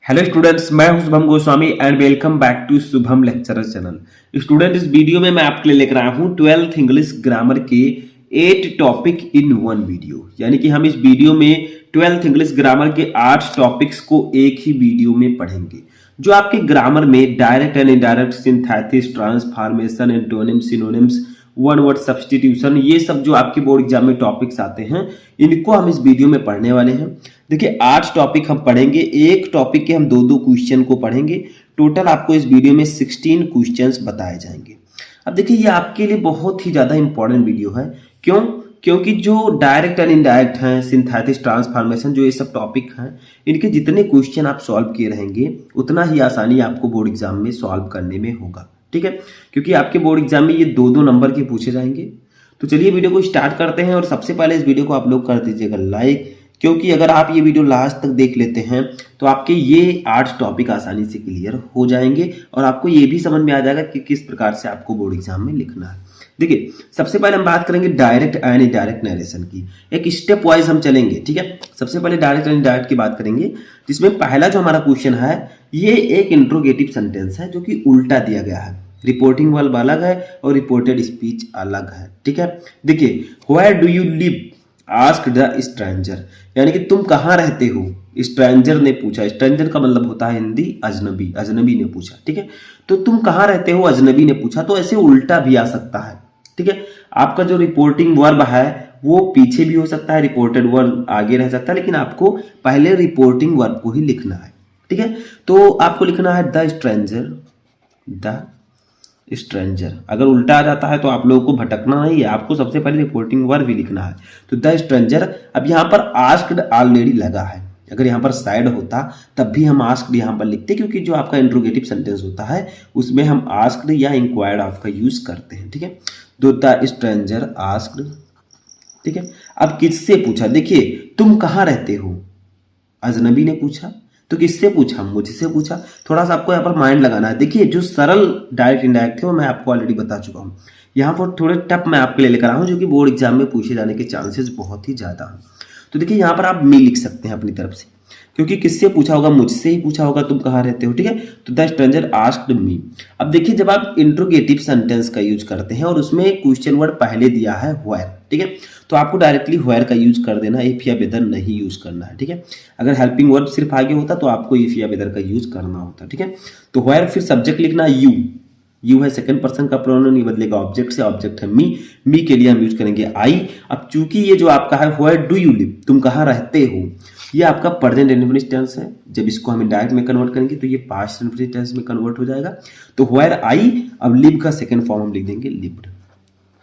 Hello students, मैं हूं Shubham Goswami and welcome back to Shubham lecturer channel. Student, इस वीडियो में मैं आपके लिए लेकर आया हूं 12th इंग्लिश ग्रामर के 8 टॉपिक इन वन वीडियो। यानी कि हम इस वीडियो में 12th इंग्लिश ग्रामर के 8 टॉपिक्स को एक ही वीडियो में पढ़ेंगे, जो आपके ग्रामर में direct and indirect, synthesis, transformation, antonyms, synonyms, one word substitution, ये सब जो आपके बोर्ड एग्जाम में टॉपिक्स आते हैं, इनको हम इस वीडियो में पढ़ने वाले हैं। देखिए, 8 टॉपिक हम पढ़ेंगे, एक टॉपिक के हम दो दो क्वेश्चन को पढ़ेंगे। टोटल आपको इस वीडियो में 16 क्वेश्चंस बताए जाएंगे। अब देखिए, ये आपके लिए बहुत ही ज्यादा इंपॉर्टेंट वीडियो है। क्यों? क्योंकि जो डायरेक्ट एंड इनडायरेक्ट हैं, सिंथेसिस, ट्रांसफॉर्मेशन, जो ये सब टॉपिक हैं, इनके जितने क्वेश्चन आप सॉल्व किए रहेंगे, उतना ही आसानी आपको बोर्ड एग्जाम में सॉल्व करने में होगा। ठीक है? क्योंकि आपके बोर्ड एग्जाम में ये दो दो नंबर के पूछे जाएंगे। तो चलिए वीडियो को स्टार्ट करते हैं। और सबसे पहले इस वीडियो को आप लोग कर दीजिएगा लाइक, क्योंकि अगर आप ये वीडियो लास्ट तक देख लेते हैं तो आपके ये 8 टॉपिक आसानी से क्लियर हो जाएंगे और आपको ये भी समझ में आ जाएगा कि किस प्रकार से आपको बोर्ड एग्जाम में लिखना है। देखिए, सबसे पहले हम बात करेंगे डायरेक्ट एंड इनडायरेक्ट नरेशन की। एक स्टेप वाइज हम चलेंगे। ठीक है? सबसे पहले डायरेक्ट एंड इनडायरेक्ट की बात करेंगे, जिसमें पहला जो हमारा क्वेश्चन है, ये एक इंट्रोगेटिव सेंटेंस है जो कि उल्टा दिया गया है। रिपोर्टिंग वर्ब अलग है और रिपोर्टेड स्पीच अलग है। ठीक है? देखिए, where do you live ask the stranger, यानी कि तुम कहाँ रहते हो, स्ट्रेंजर ने पूछा। स्ट्रेंजर का मतलब होता है हिंदी अजनबी, अजनबी ने पूछा। ठीक है? तो तुम कहाँ रहते हो, अजनबी ने पूछा। तो ऐसे उल्टा भी आ सकता है। ठीक है? आपका जो रिपोर्टिंग वर्ब है वो पीछे भी हो सकता है, रिपोर्टेड वर्ब आगे रह सकता है, लेकिन आपको पहले रिपोर्टिंग वर्ब को ही लिखना है। ठीक है? तो आपको लिखना है द स्ट्रेंजर, द स्ट्रेंजर। अगर उल्टा आ जाता है तो आप लोगों को भटकना नहीं है, आपको सबसे पहले रिपोर्टिंग वर्ब भी लिखना है। तो द स्ट्रेंजर, अब यहाँ पर आस्क्ड ऑलरेडी लगा है। अगर यहाँ पर साइड होता तब भी हम आस्क्ड यहाँ पर लिखते, क्योंकि जो आपका इंट्रोगेटिव सेंटेंस होता है उसमें हम आस्क्ड या इंक्वायर्ड आपका यूज करते हैं। ठीक है? तो द स्ट्रेंजर आस्क्ड। ठीक है? अब किससे पूछा? देखिए, तुम कहाँ रहते हो, अजनबी ने पूछा। तो किससे पूछा? मुझसे पूछा। थोड़ा सा आपको यहाँ पर माइंड लगाना है। देखिए, जो सरल डायरेक्ट इनडायरेक्ट थे वो मैं आपको ऑलरेडी बता चुका हूँ। यहाँ पर थोड़े टफ मैं आपके लिए लेकर आया हूँ, जो कि बोर्ड एग्जाम में पूछे जाने के चांसेस बहुत ही ज्यादा हैं। तो देखिए, यहाँ पर आप मी लिख सकते हैं अपनी तरफ से, क्योंकि किससे पूछा होगा? मुझसे ही पूछा होगा, तुम कहाँ रहते हो। ठीक है? तो द स्ट्रेंजर आस्क्ड मी। अब देखिए, जब आप इंट्रोगेटिव सेंटेंस का यूज करते हैं और उसमें क्वेश्चन वर्ड पहले दिया है व्हेयर, ठीक है, तो आपको डायरेक्टली व्हेयर का यूज कर देना, इफ या वेदर नहीं यूज करना है। ठीक है? अगर हेल्पिंग वर्ब सिर्फ आगे होता तो आपको इफ या वेदर का यूज करना होता। ठीक है? तो व्हेयर, फिर सब्जेक्ट लिखना यू। यू है सेकंड पर्सन का प्रोनाउन, ये बदलेगा ऑब्जेक्ट से। ऑब्जेक्ट है मी, मी के लिए हम यूज करेंगे आई। अब चूंकि ये जो आपका है वेयर डू यू लिव, तुम कहाँ रहते हो, ये आपका प्रेजेंट इंडेफिनिट टेंस है। जब इसको हम इनडायरेक्ट में कन्वर्ट करेंगे तो ये पास्ट इंडेफिनिट टेंस में कन्वर्ट हो जाएगा। तो वेयर आई, अब लिव का सेकंड फॉर्म हम लिख देंगे लिव्ड।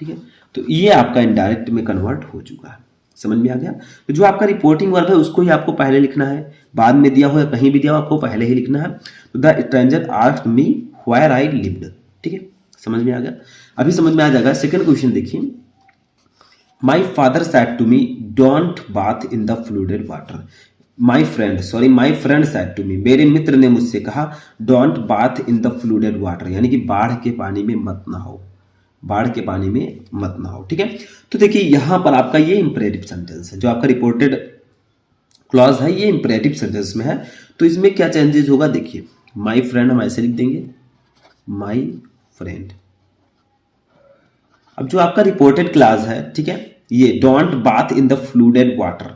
ठीक है? तो ये आपका इनडायरेक्ट में कन्वर्ट हो चुका है। समझ में आ गया? तो जो आपका रिपोर्टिंग वर्ब है उसको ही आपको पहले लिखना है, बाद में दिया हो या कहीं भी दिया हो आपको पहले ही लिखना है। तो the stranger asked me where I lived. ठीक है? समझ में आ गया? अभी समझ में आ जाएगा। सेकंड क्वेश्चन देखिए, my father said to me don't bath in the flooded water. My friend said to me, मेरे मित्र ने मुझसे कहा don't bath in the flooded water, यानी कि बाढ़ के पानी में मत नहाओ, बाढ़ के पानी में मत नहाओ। ठीक है? तो देखिए, यहां पर आपका ये इंपरेटिव सेंटेंस है, जो आपका रिपोर्टेड क्लॉज है ये इंपरेटिव सेंटेंस में है। तो इसमें क्या चेंजेस होगा? देखिए, माई फ्रेंड हम ऐसे लिख देंगे, माई फ्रेंड। अब जो आपका रिपोर्टेड क्लॉज है, ठीक है, ये don't bath in the flooded water,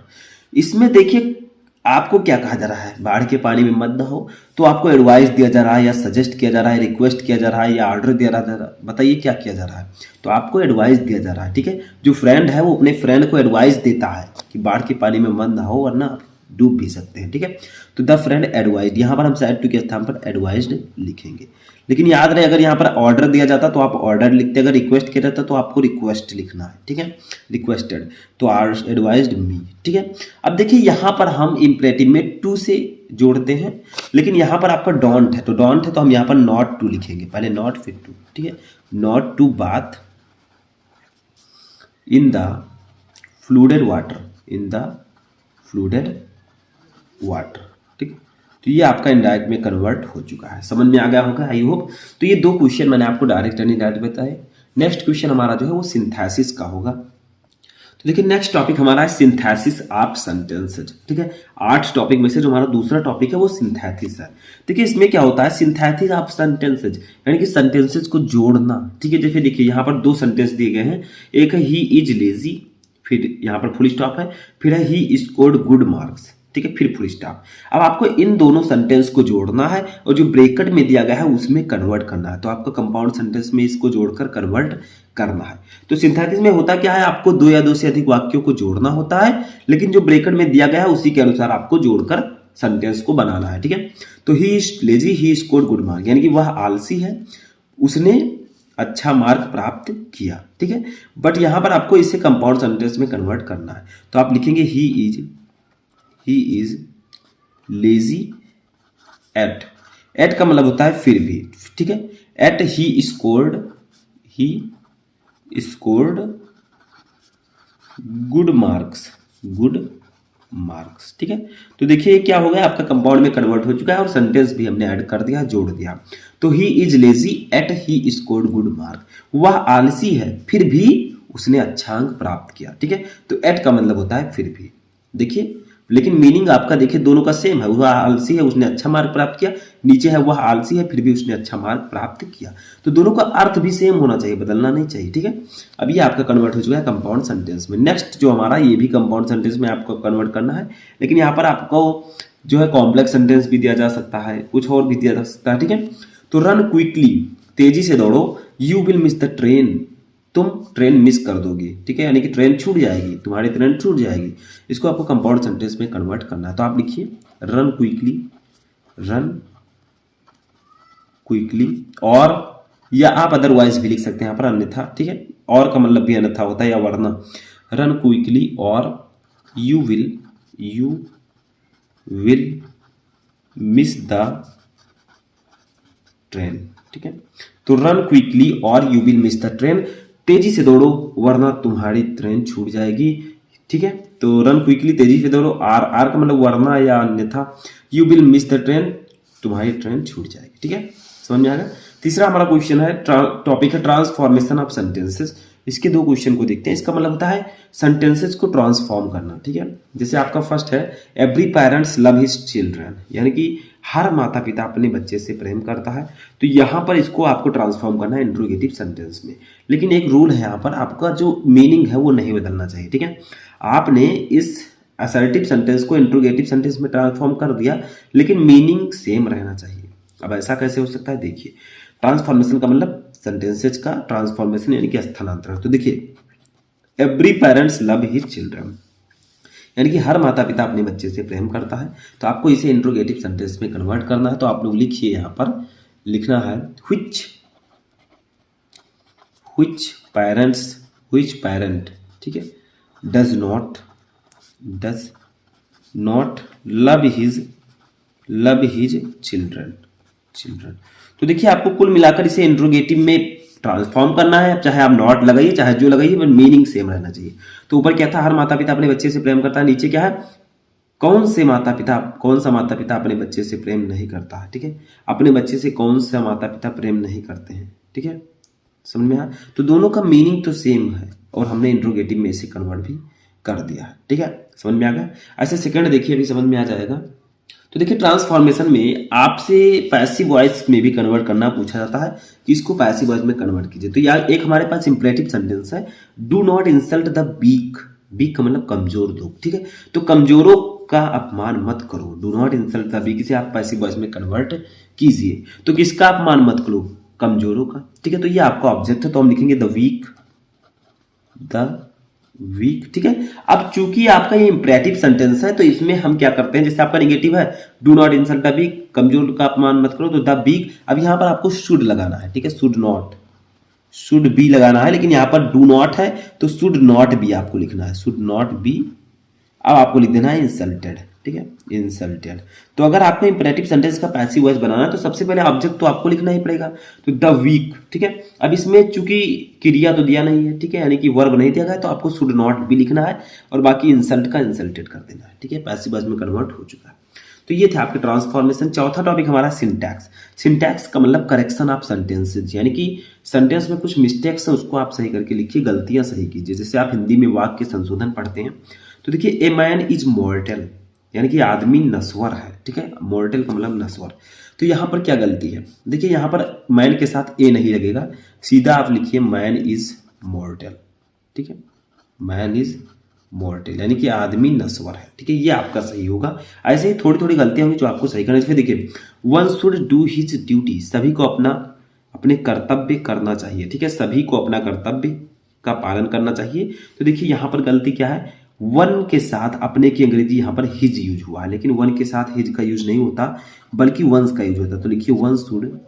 इसमें देखिए आपको क्या कहा जा रहा है? बाढ़ के पानी में मत नहाओ। तो आपको एडवाइस दिया जा रहा है या सजेस्ट किया जा रहा है, रिक्वेस्ट किया जा रहा है या ऑर्डर दिया जा रहा है? बताइए क्या किया जा रहा है? तो आपको एडवाइस दिया जा रहा है। ठीक है? जो फ्रेंड है वो अपने फ्रेंड को एडवाइस देता है कि बाढ़ के पानी में मत नहाओ वरना आप डूब भी सकते हैं। ठीक है? तो द फ्रेंड एडवाइज्ड, यहाँ पर हम सैड टू के स्थान पर एडवाइज्ड लिखेंगे। लेकिन याद रहे, अगर यहाँ पर ऑर्डर दिया जाता तो आप ऑर्डर लिखते, अगर रिक्वेस्ट किया जाता तो आपको रिक्वेस्ट लिखना है। ठीक है? रिक्वेस्टेड, तो एडवाइज्ड मी। ठीक है? अब देखिए, यहाँ पर हम इंपरेटिव में टू से जोड़ते हैं, लेकिन यहाँ पर आपका डोंट है, तो डोंट है तो हम यहाँ पर नॉट टू लिखेंगे, पहले नॉट फिर टू। ठीक है? Not to bath in the flooded water, in the flooded water. ठीक? तो ये आपका इनडायरेक्ट में कन्वर्ट हो चुका है। समझ में आ गया होगा आई होप। तो ये दो क्वेश्चन मैंने आपको डायरेक्ट एंड इनडायरेक्ट बताए। नेक्स्ट क्वेश्चन हमारा जो है वो सिंथेसिस का होगा। तो देखिए नेक्स्ट टॉपिक हमारा है सिंथेसिस ऑफ सेंटेंसेज। ठीक है, 8 टॉपिक में से जो हमारा दूसरा टॉपिक है वो सिंथेसिस है। देखिए इसमें क्या होता है, सिंथेसिस ऑफ सेंटेंसेज यानी कि सेंटेंसेज को जोड़ना। ठीक है, जैसे देखिए यहाँ पर 2 सेंटेंस दिए गए हैं, एक है ही इज लेजी, फिर यहाँ पर फुल स्टॉप है, फिर है ही स्कोर्ड गुड मार्क्स। ठीक है, फिर फुल स्टॉप। अब आपको इन दोनों सेंटेंस को जोड़ना है और जो ब्रैकेट में दिया गया है उसमें कन्वर्ट करना है। तो आपको कंपाउंड सेंटेंस में इसको जोड़कर कन्वर्ट करना है। तो सिंथेसिस में होता क्या है, आपको 2 या 2 से अधिक वाक्यों को जोड़ना होता है, लेकिन जो ब्रैकेट में दिया गया है उसी के अनुसार आपको जोड़कर सेंटेंस को बनाना है। ठीक है, तो he is lazy, he scored good mark यानी कि वह आलसी है, उसने अच्छा मार्क प्राप्त किया। ठीक है, बट यहां पर आपको इसे कंपाउंड सेंटेंस में कन्वर्ट करना है। तो आप लिखेंगे ही इज लेजी एट का मतलब होता है फिर भी। ठीक है, at he scored good marks. ठीक है, तो देखिए क्या हो गया, आपका कंपाउंड में कन्वर्ट हो चुका है और सेंटेंस भी हमने ऐड कर दिया, जोड़ दिया। तो he is lazy at he scored good mark, वह आलसी है फिर भी उसने अच्छा अंक प्राप्त किया। ठीक है, तो एट का मतलब होता है फिर भी। देखिए लेकिन मीनिंग आपका देखिए दोनों का सेम है, वह आलसी है उसने अच्छा मार्क प्राप्त किया, नीचे है वह आलसी है फिर भी उसने अच्छा मार्क प्राप्त किया। तो दोनों का अर्थ भी सेम होना चाहिए, बदलना नहीं चाहिए। ठीक है, अब ये आपका कन्वर्ट हो चुका है कंपाउंड सेंटेंस में। नेक्स्ट जो हमारा ये भी कंपाउंड सेंटेंस में आपको कन्वर्ट करना है, लेकिन यहाँ पर आपको जो है कॉम्प्लेक्स सेंटेंस भी दिया जा सकता है, कुछ और भी दिया जा सकता है। ठीक है, तो रन क्विकली, तेजी से दौड़ो, you will miss the train, तुम ट्रेन मिस कर दोगे। ठीक है, यानी कि ट्रेन छूट जाएगी, तुम्हारी ट्रेन छूट जाएगी। इसको आपको कंपाउंड सेंटेंस में कन्वर्ट करना है। तो आप लिखिए रन क्विकली और, या आप अदरवाइज भी लिख सकते हैं यहाँ पर अन्यथा। ठीक है, और का मतलब भी अन्यथा होता है या वरना। रन क्विकली और you will miss the train. ठीक है, तो रन क्विकली और you will miss the train, तेजी से दौड़ो वरना तुम्हारी ट्रेन छूट जाएगी। ठीक है, तो रन क्विकली तेजी से दौड़ो, आर का मतलब वरना या अन्यथा, you will miss the train, तुम्हारी ट्रेन छूट जाएगी। ठीक है, समझ में आ गया। तीसरा हमारा क्वेश्चन है, टॉपिक है ट्रांसफॉर्मेशन ऑफ सेंटेंसेस। इसके 2 क्वेश्चन को देखते हैं। इसका मतलब होता है सेंटेंसेस को ट्रांसफॉर्म करना। ठीक है, जैसे आपका फर्स्ट है every parents love his children, यानी कि हर माता पिता अपने बच्चे से प्रेम करता है। तो यहाँ पर इसको आपको ट्रांसफॉर्म करना है इंट्रोगेटिव सेंटेंस में, लेकिन एक रूल है यहाँ पर, आपका जो मीनिंग है वो नहीं बदलना चाहिए। ठीक है, आपने इस असर्टिव सेंटेंस को इंट्रोगेटिव सेंटेंस में ट्रांसफॉर्म कर दिया, लेकिन मीनिंग सेम रहना चाहिए। अब ऐसा कैसे हो सकता है, देखिए ट्रांसफॉर्मेशन का मतलब सेंटेंसेज का ट्रांसफॉर्मेशन यानी कि स्थानांतरण। तो देखिए every parents love his children, यानी कि हर माता पिता अपने बच्चे से प्रेम करता है। तो आपको इसे इंट्रोगेटिव सेंटेंस में कन्वर्ट करना है। तो आप लोग लिखिए, यहाँ पर लिखना है which parent, ठीक है, does not love his children. तो देखिए आपको कुल मिलाकर इसे इंट्रोगेटिव में ट्रांसफॉर्म करना है, चाहे आप नॉट लगाइए चाहे जो लगाइए, बट मीनिंग सेम रहना चाहिए। तो ऊपर क्या था, हर माता पिता अपने बच्चे से प्रेम करता है, नीचे क्या है, कौन सा माता पिता अपने बच्चे से प्रेम नहीं करता है। ठीक है, अपने बच्चे से कौन सा माता पिता प्रेम नहीं करते हैं। ठीक है, समझ में आया। तो दोनों का मीनिंग तो सेम है और हमने इंट्रोगेटिव में इसे कन्वर्ट भी कर दिया है। ठीक है, समझ में आ गया। ऐसे सेकंड देखिए, अभी समझ में आ जाएगा। तो देखिए ट्रांसफॉर्मेशन में आपसे पैसिव वॉइस में भी कन्वर्ट करना पूछा जाता है कि इसको पैसिव वॉइस में कन्वर्ट कीजिए। तो यार एक हमारे पास इंपरेटिव सेंटेंस है, do not insult the weak का मतलब कमजोर लोग। ठीक है, तो कमजोरों का अपमान मत करो, do not insult the weak, इसे आप पैसिव वॉइस में कन्वर्ट कीजिए। तो किसका अपमान मत करो, कमजोरों का। ठीक है, तो ये आपका ऑब्जेक्ट है, तो हम लिखेंगे द वीक। ठीक है, अब चूंकि आपका ये इंपरेटिव सेंटेंस है तो इसमें हम क्या करते हैं, जैसे आपका नेगेटिव है do not insult the weak, कमजोर का अपमान मत करो, तो द वीक। अब यहाँ पर आपको शुड लगाना है। ठीक है, शुड बी लगाना है, लेकिन यहाँ पर डू नॉट है तो शुड नॉट बी आपको लिखना है, शुड नॉट बी। अब आपको लिख देना है इंसल्टेड। ठीक है, इंसल्टेड। तो अगर आपको इंपरेटिव सेंटेंस का पैसिव वॉइस बनाना है तो सबसे पहले ऑब्जेक्ट तो आपको लिखना ही पड़ेगा, तो द वीक। ठीक है, अब इसमें चूंकि क्रिया तो दिया नहीं है, ठीक है, यानी कि वर्ब नहीं दिया गया, तो आपको शुड नॉट भी लिखना है और बाकी इंसल्ट का इंसल्टेड कर देना है। ठीक है, पैसिव वॉइस में कन्वर्ट हो चुका है। तो ये थे आपके ट्रांसफॉर्मेशन। चौथा टॉपिक हमारा सिंटैक्स। सिंटैक्स का मतलब करेक्शन ऑफ सेंटेंसेज, यानी कि सेंटेंस में कुछ मिस्टेक्स हैं उसको आप सही करके लिखिए, गलतियां सही कीजिए। जैसे आप हिंदी में वाक्य संशोधन पढ़ते हैं तो देखिए ए मैन इज मॉर्टल, यानी कि आदमी नश्वर है, ठीक है। मॉर्टल का मतलब नश्वर। तो यहाँ पर क्या गलती है, देखिए यहाँ पर मैन के साथ ए नहीं लगेगा, सीधा आप लिखिए मैन इज मॉर्टल, ठीक है। मैन इज मॉर्टल यानी कि आदमी नश्वर है, ठीक है, ये आपका सही होगा। ऐसे ही थोड़ी थोड़ी गलतियां होंगी जो आपको सही करना चाहिए। देखिए one should do his duty, सभी को अपने कर्तव्य करना चाहिए, ठीक है। सभी को अपना कर्तव्य का पालन करना चाहिए। तो देखिए यहाँ पर गलती क्या है, वन के साथ अपने की अंग्रेजी यहाँ पर हिज यूज हुआ है, लेकिन वन के साथ हिज का यूज नहीं होता बल्कि वंस का यूज होता है। तो लिखिए वन शुड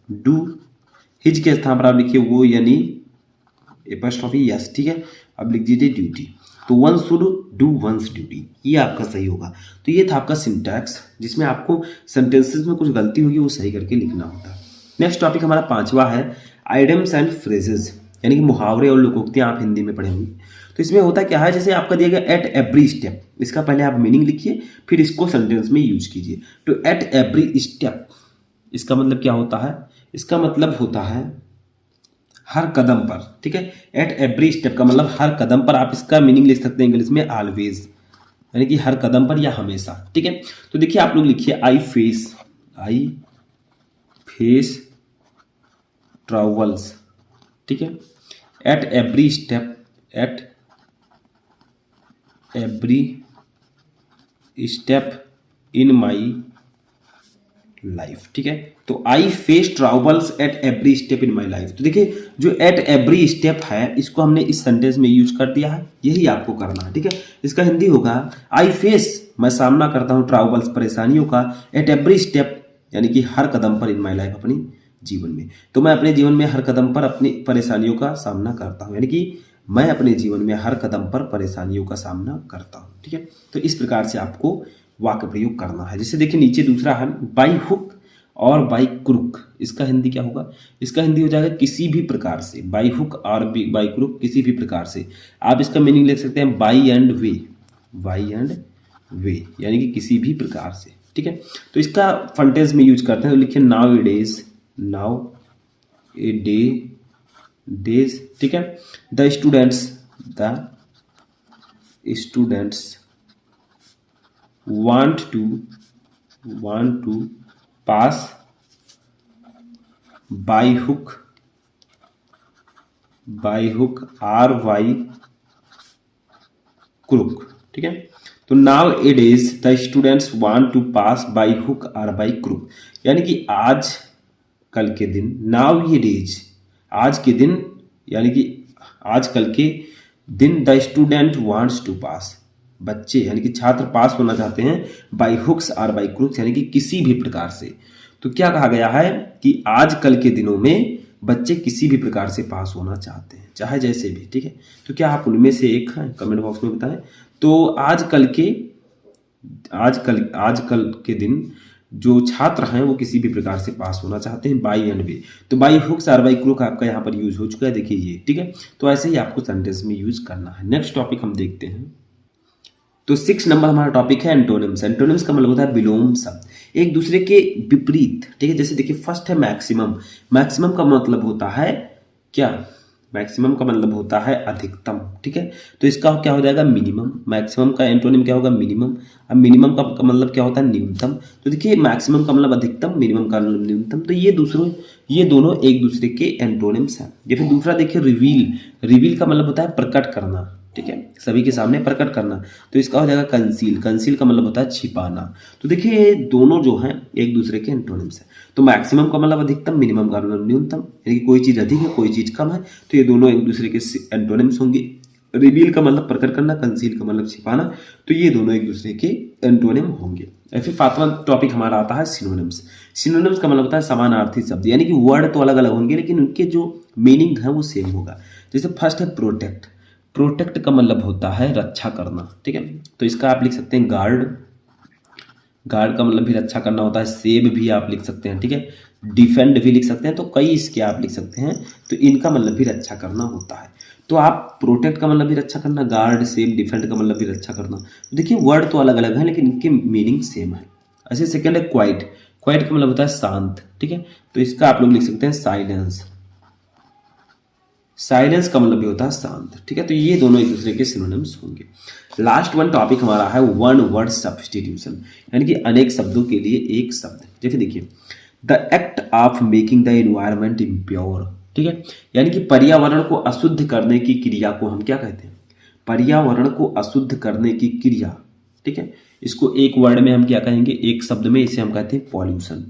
डू, हिज के स्थान पर आप लिखिए वो यानी एपॉस्ट्रोफी यस, ठीक है। अब लिख दीजिए ड्यूटी, तो one should do once duty, ये आपका सही होगा। तो ये था आपका सिंटैक्स जिसमें आपको सेंटेंसेस में कुछ गलती होगी वो सही करके लिखना होता है। नेक्स्ट टॉपिक हमारा पांचवा है आइडियम्स एंड फ्रेजेस, यानी कि मुहावरे और लोकोक्तियां आप हिंदी में पढ़े होंगे। तो इसमें होता क्या है, जैसे आपका दिया गया एट एवरी स्टेप, इसका पहले आप मीनिंग लिखिए फिर इसको सेंटेंस में यूज कीजिए। तो एट एवरी स्टेप इसका मतलब क्या होता है, इसका मतलब होता है हर कदम पर, ठीक है। एट एवरी स्टेप का मतलब हर कदम पर, आप इसका मीनिंग लिख सकते हैं इंग्लिश में ऑलवेज, यानी कि हर कदम पर या हमेशा, ठीक है। तो देखिए आप लोग लिखिए आई फेस ट्रबल्स, ठीक है। At every step, at every step in my life, ठीक है। तो I face troubles at every step in my life. तो देखिए जो एट एवरी स्टेप है इसको हमने इस सेंटेंस में यूज कर दिया है, यही आपको करना है, ठीक है। इसका हिंदी होगा आई फेस, मैं सामना करता हूं ट्रबल्स परेशानियों का, एट एवरी स्टेप यानी कि हर कदम पर इन माई लाइफ अपनी जीवन में। तो मैं अपने जीवन में हर कदम पर अपनी परेशानियों का सामना करता हूं, यानी कि मैं अपने जीवन में हर कदम पर परेशानियों का सामना करता हूं, ठीक है। तो इस प्रकार से आपको वाक्य प्रयोग करना है। जैसे देखिए नीचे दूसरा है बाई हुक और बाई क्रुक, इसका हिंदी क्या होगा, इसका हिंदी हो जाएगा किसी भी प्रकार से। बाई हुक और बाई क्रुक किसी भी प्रकार से। आप इसका मीनिंग लिख सकते हैं by and way, by and way यानी कि किसी भी प्रकार से, ठीक है। तो इसका फंटेंस में यूज करते हैं, तो लिखिए नाउ ए डेज, नाउ ए डेज, ठीक है। The students want to pass by hook or by crook, ठीक है। तो nowadays the students want to pass by hook और बाई क्रुक, यानी कि आज कल के दिन, नाउ ये डेज आज के दिन यानी कि आज कल के दिन, द स्टूडेंट वांट्स टू पास बच्चे यानी कि छात्र पास होना चाहते हैं बाई हुक्स और बाई क्रुक्स यानी कि किसी भी प्रकार से। तो क्या कहा गया है कि आज कल के दिनों में बच्चे किसी भी प्रकार से पास होना चाहते हैं, चाहे जैसे भी, ठीक है। तो क्या आप उनमें से एक हैं, कमेंट बॉक्स में बताएं। तो आज कल के दिन जो छात्र हैं वो किसी भी प्रकार से पास होना चाहते हैं, बाई एंड वे। तो बाई हुक्स और बाई क्रुक आपका यहाँ पर यूज हो चुका है, देखिए ये, ठीक है। तो ऐसे ही आपको सेंटेंस में यूज करना है। नेक्स्ट टॉपिक हम देखते हैं। तो 6 नंबर हमारा टॉपिक है एंटोनिम्स। एंटोनिम्स का मतलब होता है विलोम शब्द, एक दूसरे के विपरीत, ठीक है। जैसे देखिए फर्स्ट है मैक्सिमम। मैक्सिमम का मतलब होता है क्या, मैक्सिमम का मतलब होता है अधिकतम, ठीक है। तो इसका क्या हो जाएगा मिनिमम। मैक्सिमम का एंटोनिम क्या होगा मिनिमम। अब मिनिमम का मतलब क्या होता है न्यूनतम। तो देखिए मैक्सिमम का मतलब अधिकतम, मिनिमम का मतलब न्यूनतम। तो ये दोनों एक दूसरे के एंटोनिम्स हैं। या फिर दूसरा देखिए रिवील। रिवील का मतलब होता है प्रकट करना, ठीक है, सभी के सामने प्रकट करना। तो इसका हो जाएगा कंसील। कंसील का मतलब होता है छिपाना। तो देखिए ये दोनों जो हैं एक दूसरे के एंटोनिम्स हैं। तो मैक्सिमम का मतलब अधिकतम, मिनिमम का मतलब न्यूनतम, यानी कि कोई चीज़ अधिक है कोई चीज़ कम है, तो ये दोनों एक दूसरे के एंटोनिम्स होंगे। रिवील का मतलब प्रकट करना, कंसील का मतलब छिपाना, तो ये दोनों एक दूसरे के एंटोनिम होंगे। फिर 5वां टॉपिक हमारा आता है सिनोनिम्स। सिनोनिम्स का मतलब होता है समानार्थी शब्द, यानी कि वर्ड तो अलग अलग होंगे लेकिन उनके जो मीनिंग है वो सेम होगा। जैसे फर्स्ट है प्रोटेक्ट। प्रोटेक्ट का मतलब होता है रक्षा करना, ठीक है। तो इसका आप लिख सकते हैं गार्ड। गार्ड का मतलब भी रक्षा करना होता है। सेव भी आप लिख सकते हैं, ठीक है। डिफेंड भी लिख सकते हैं। तो कई इसके आप लिख सकते हैं। तो इनका मतलब भी रक्षा करना होता है। तो आप प्रोटेक्ट का मतलब भी रक्षा करना, गार्ड सेव डिफेंड का मतलब भी रक्षा करना। तो देखिए वर्ड तो अलग अलग है लेकिन इनके मीनिंग सेम है। ऐसे सेकंड है क्वाइट। क्वाइट का मतलब होता है शांत, ठीक है, तो इसका आप लोग लिख सकते हैं साइलेंस। साइलेंस का मतलब भी होता है शांत, ठीक है, तो ये दोनों एक दूसरे के सिनोनिम्स होंगे। लास्ट वन टॉपिक हमारा है वन वर्ड सब्स्टिट्यूशन, यानी कि अनेक शब्दों के लिए एक शब्द। जैसे देखिए the act of making the environment impure, ठीक है, यानी कि पर्यावरण को अशुद्ध करने की क्रिया को हम क्या कहते हैं, पर्यावरण को अशुद्ध करने की क्रिया, ठीक है, इसको एक वर्ड में हम क्या कहेंगे, एक शब्द में इसे हम कहते हैं पॉल्यूशन।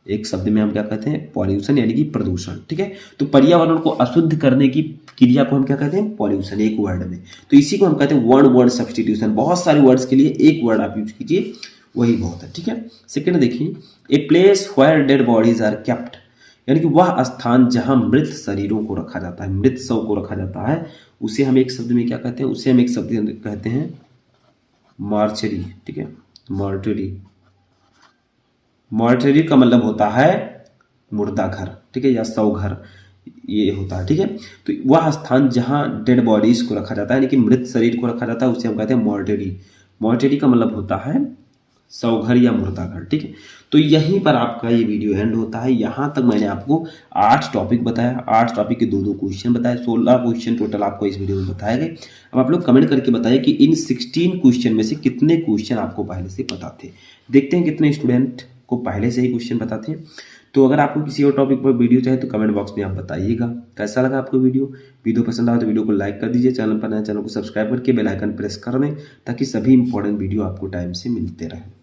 एक शब्द में हम क्या कहते हैं, पॉल्यूशन, यानी कि प्रदूषण, ठीक है। तो पर्यावरण को अशुद्ध करने की क्रिया को हम क्या कहते हैं, पॉल्यूशन, एक वर्ड में। तो इसी को हम कहते हैं वन वर्ड सब्स्टिट्यूशन। बहुत सारे वर्ड्स के लिए एक वर्ड आप यूज कीजिए, वही बहुत है, ठीक है। सेकंड देखिए a place where dead bodies are kept, यानी कि वह स्थान जहां मृत शरीरों को रखा जाता है, मृत शव को रखा जाता है, उसे हम एक शब्द में क्या कहते हैं, उसे हम एक शब्द कहते हैं मार्चरी, ठीक है, मॉर्टरी। मॉर्टरी का मतलब होता है मुर्दा घर, ठीक है, या शव घर ये होता है, ठीक है। तो वह स्थान जहां डेड बॉडीज को रखा जाता है, यानी कि मृत शरीर को रखा जाता है, उसे हम कहते हैं मॉर्टरी। मॉर्टरी का मतलब होता है शव घर या मुर्दा घर, ठीक है। तो यहीं पर आपका ये वीडियो एंड होता है। यहाँ तक मैंने आपको 8 टॉपिक बताया, 8 टॉपिक के 2-2 क्वेश्चन बताए, 16 क्वेश्चन टोटल आपको इस वीडियो में बताए गए। अब आप लोग कमेंट करके बताइए कि इन 16 क्वेश्चन में से कितने क्वेश्चन आपको पहले से पता थे। देखते हैं कितने स्टूडेंट को पहले से ही क्वेश्चन पता थे। तो अगर आपको किसी और टॉपिक पर वीडियो चाहिए तो कमेंट बॉक्स में आप बताइएगा कैसा लगा आपको वीडियो पसंद आए तो वीडियो को लाइक कर दीजिए, चैनल पर नए चैनल को सब्सक्राइब करके बेल आइकन प्रेस कर दें ताकि सभी इंपॉर्टेंट वीडियो आपको टाइम से मिलते रहें।